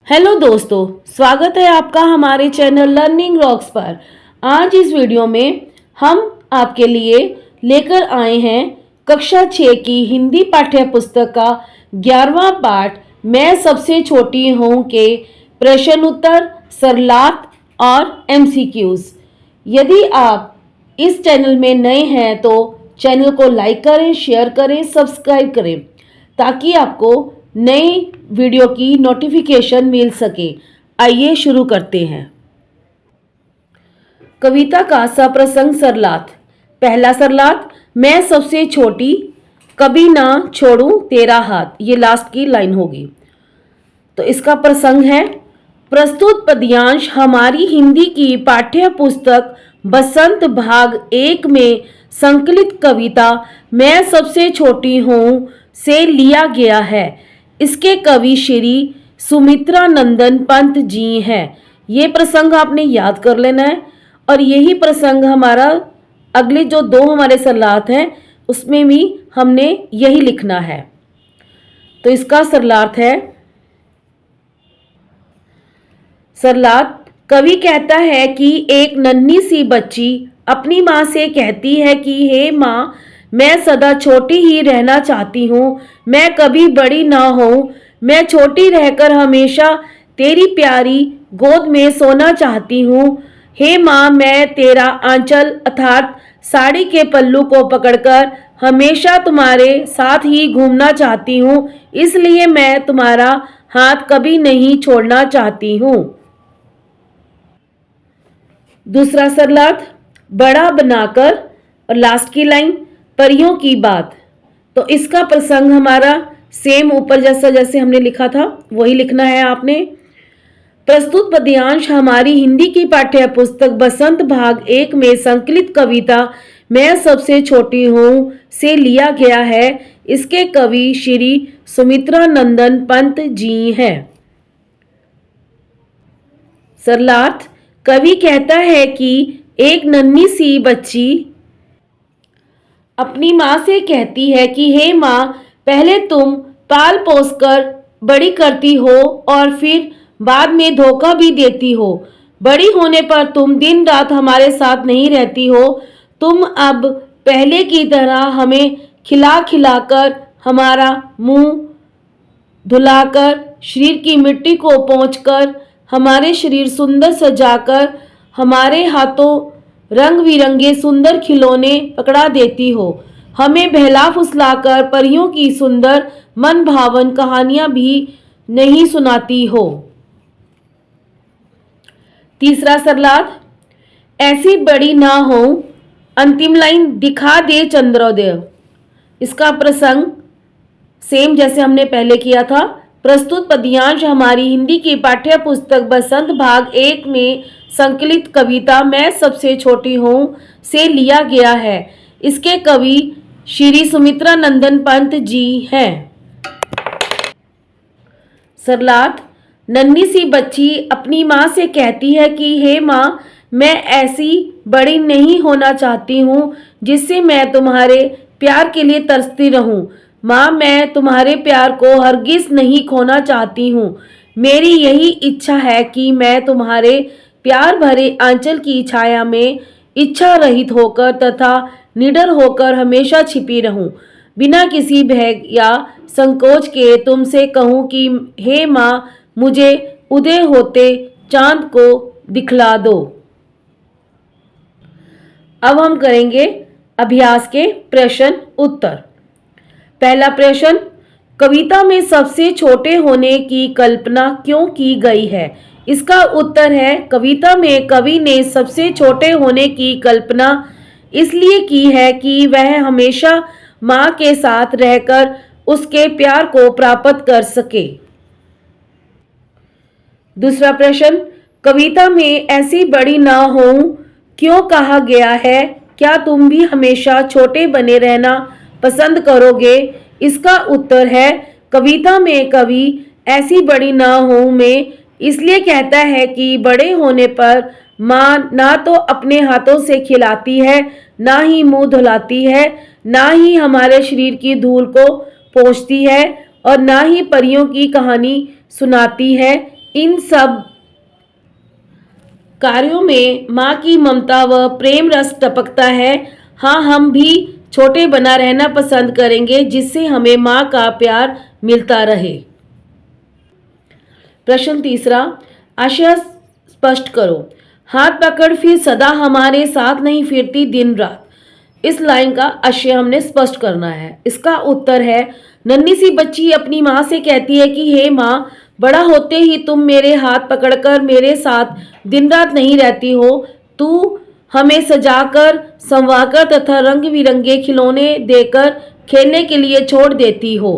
Hello दोस्तों, स्वागत है आपका हमारे चैनल लर्निंग रॉक्स पर। आज इस वीडियो में हम आपके लिए लेकर आए हैं कक्षा 6 की हिंदी पाठ्य पुस्तक का 11वां पाठ मैं सबसे छोटी हूँ के प्रश्न उत्तर, सरलात और एमसीक्यूज। यदि आप इस चैनल में नए हैं तो चैनल को लाइक करें, शेयर करें, सब्सक्राइब करें ताकि आपको नई वीडियो की नोटिफिकेशन मिल सके। आइए शुरू करते हैं। कविता का सप्रसंग सरलात। पहला सरलात, मैं सबसे छोटी, कभी ना छोड़ूं तेरा हाथ। ये लास्ट की लाइन होगी। तो इसका प्रसंग है, प्रस्तुत पद्यांश हमारी हिंदी की पाठ्य पुस्तक बसंत भाग 1 में संकलित कविता मैं सबसे छोटी हूँ से लिया गया है। इसके कवि श्री सुमित्रा नंदन पंत जी हैं। ये प्रसंग आपने याद कर लेना है और यही प्रसंग हमारा अगले जो दो हमारे सरलात हैं उसमें भी हमने यही लिखना है। तो इसका सरलार्थ है, सरलात, कवि कहता है कि एक नन्ही सी बच्ची अपनी माँ से कहती है कि हे माँ, मैं सदा छोटी ही रहना चाहती हूँ, मैं कभी बड़ी ना हूँ, मैं छोटी रहकर हमेशा तेरी प्यारी गोद में सोना चाहती हूँ। हे माँ, मैं तेरा आंचल अर्थात साड़ी के पल्लू को पकड़कर हमेशा तुम्हारे साथ ही घूमना चाहती हूँ, इसलिए मैं तुम्हारा हाथ कभी नहीं छोड़ना चाहती हूँ। दूसरा सरलात, बड़ा बनाकर, और लास्ट की लाइन, परियों की बात। तो इसका प्रसंग हमारा सेम ऊपर जैसे हमने लिखा था वही लिखना है आपने। प्रस्तुत पद्यांश हमारी हिंदी की पाठ्य पुस्तक बसंत भाग 1 में संकलित कविता मैं सबसे छोटी हूँ से लिया गया है। इसके कवि श्री सुमित्रा नंदन पंत जी हैं। सरलार्थ, कवि कहता है कि एक नन्ही सी बच्ची अपनी माँ से कहती है कि हे माँ, पहले तुम पाल पोस कर बड़ी करती हो और फिर बाद में धोखा भी देती हो। बड़ी होने पर तुम दिन रात हमारे साथ नहीं रहती हो। तुम अब पहले की तरह हमें खिला खिलाकर, हमारा मुंह धुलाकर, शरीर की मिट्टी को पोंछकर, हमारे शरीर सुंदर सजाकर, हमारे हाथों रंग बिरंगे सुंदर खिलौने पकड़ा देती हो। हमें बहला फुसलाकर परियों की सुंदर मन भावन कहानियां भी नहीं सुनाती हो। तीसरा सरलात, ऐसी बड़ी ना हो, अंतिम लाइन, दिखा दे चंद्रोदय। इसका प्रसंग सेम जैसे हमने पहले किया था। प्रस्तुत पद्यांश हमारी हिंदी की पाठ्य पुस्तक बसंत भाग 1 में संकलित कविता मैं सबसे छोटी हूँ से लिया गया है। इसके कवि श्री सुमित्रा नंदन पंत जी हैं। सरलात, नन्ही सी बच्ची अपनी माँ से कहती है कि हे माँ, मैं ऐसी बड़ी नहीं होना चाहती हूँ जिससे मैं तुम्हारे प्यार के लिए तरसती रहूं। माँ, मैं तुम्हारे प्यार को हरगिज नहीं खोना चाहती हूँ। मेरी यही इच्छा है कि मैं तुम्हारे प्यार भरे आंचल की छाया में इच्छा रहित होकर तथा निडर होकर हमेशा छिपी रहूं। बिना किसी भय या संकोच के तुमसे कहूं कि हे माँ, मुझे उदय होते चांद को दिखला दो। अब हम करेंगे अभ्यास के प्रश्न उत्तर। पहला प्रश्न, कविता में सबसे छोटे होने की कल्पना क्यों की गई है? इसका उत्तर है, कविता में कवि ने सबसे छोटे होने की कल्पना इसलिए की है कि वह हमेशा माँ के साथ रहकर उसके प्यार को प्राप्त कर सके। दूसरा प्रश्न, कविता में ऐसी बड़ी ना हो क्यों कहा गया है? क्या तुम भी हमेशा छोटे बने रहना पसंद करोगे? इसका उत्तर है, कविता में कवि ऐसी बड़ी ना हो में इसलिए कहता है कि बड़े होने पर माँ ना तो अपने हाथों से खिलाती है, ना ही मुंह धुलाती है, ना ही हमारे शरीर की धूल को पोंछती है और ना ही परियों की कहानी सुनाती है। इन सब कार्यों में माँ की ममता व प्रेम रस टपकता है। हाँ, हम भी छोटे बना रहना पसंद करेंगे, जिससे हमें माँ का प्यार मिलता रहे। प्रश्न तीसरा, आशय स्पष्ट करो। हाथ पकड़ फिर सदा हमारे साथ नहीं फिरती दिन रात। इस लाइन का आशय हमने स्पष्ट करना है। इसका उत्तर है, नन्ही सी बच्ची अपनी माँ से कहती है कि हे माँ, बड़ा होते ही तुम मेरे हाथ पकड़कर मेरे साथ दिन रात नहीं रहती हो। तू हमें सजाकर, संवाकर तथा रंग बिरंगे खिलौने देकर खेलने के लिए छोड़ देती हो।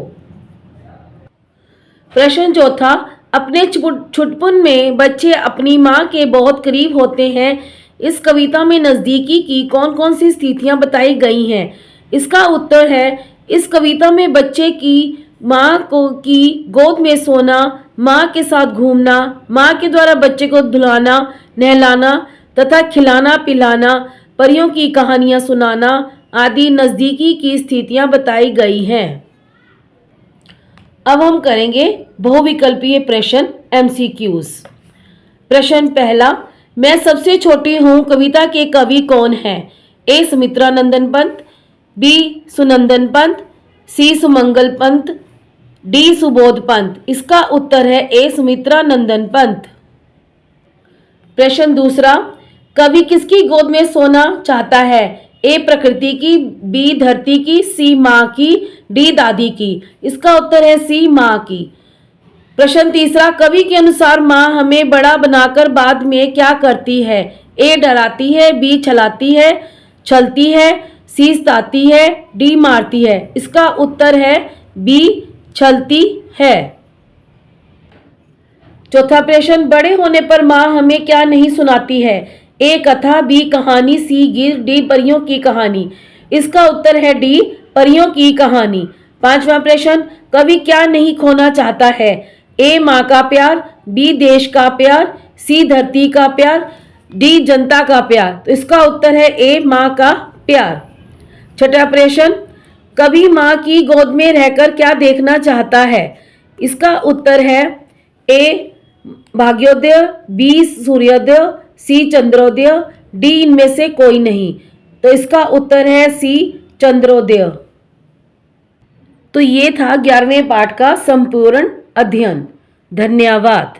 प्रश्न चौथा, अपने छुटपुन में बच्चे अपनी माँ के बहुत करीब होते हैं। इस कविता में नज़दीकी की कौन कौन सी स्थितियां बताई गई हैं? इसका उत्तर है, इस कविता में बच्चे की माँ को की गोद में सोना, माँ के साथ घूमना, माँ के द्वारा बच्चे को धुलाना, नहलाना तथा खिलाना पिलाना, परियों की कहानियाँ सुनाना आदि नज़दीकी की स्थितियां बताई गई हैं। अब हम करेंगे बहुविकल्पीय प्रश्न MCQs। प्रश्न पहला, मैं सबसे छोटी हूँ कविता के कवि कौन है? ए. सुमित्रा नंदन पंत, B. सुनंदन पंत, C. सुमंगल पंत, D. सुबोध पंत। इसका उत्तर है ए. सुमित्रा नंदन पंत। प्रश्न दूसरा, कवि किसकी गोद में सोना चाहता है? ए. प्रकृति की, B. धरती की, C. माँ की, D. दादी की। इसका उत्तर है C. माँ की। प्रश्न तीसरा, कवि के अनुसार माँ हमें बड़ा बनाकर बाद में क्या करती है? ए. डराती है, B. छलाती है, छलती है, C. सताती है, D. मारती है। इसका उत्तर है B. छलती है। चौथा प्रश्न, बड़े होने पर माँ हमें क्या नहीं सुनाती है? ए. कथा, B. कहानी, C. गीत, D. परियों की कहानी। इसका उत्तर है D. परियों की कहानी। पांचवा प्रश्न, कवि क्या नहीं खोना चाहता है? ए. माँ का प्यार, B. देश का प्यार, C. धरती का प्यार, D. जनता का प्यार। तो इसका उत्तर है A. माँ का प्यार। छठा प्रश्न, कवि माँ की गोद में रहकर क्या देखना चाहता है? इसका उत्तर है A. Bhagyoday, B. सूर्योदय, C. चंद्रोदय, D. इनमें से कोई नहीं। तो इसका उत्तर है C. चंद्रोदय। तो ये था 11वें पाठ का संपूर्ण अध्ययन। धन्यवाद।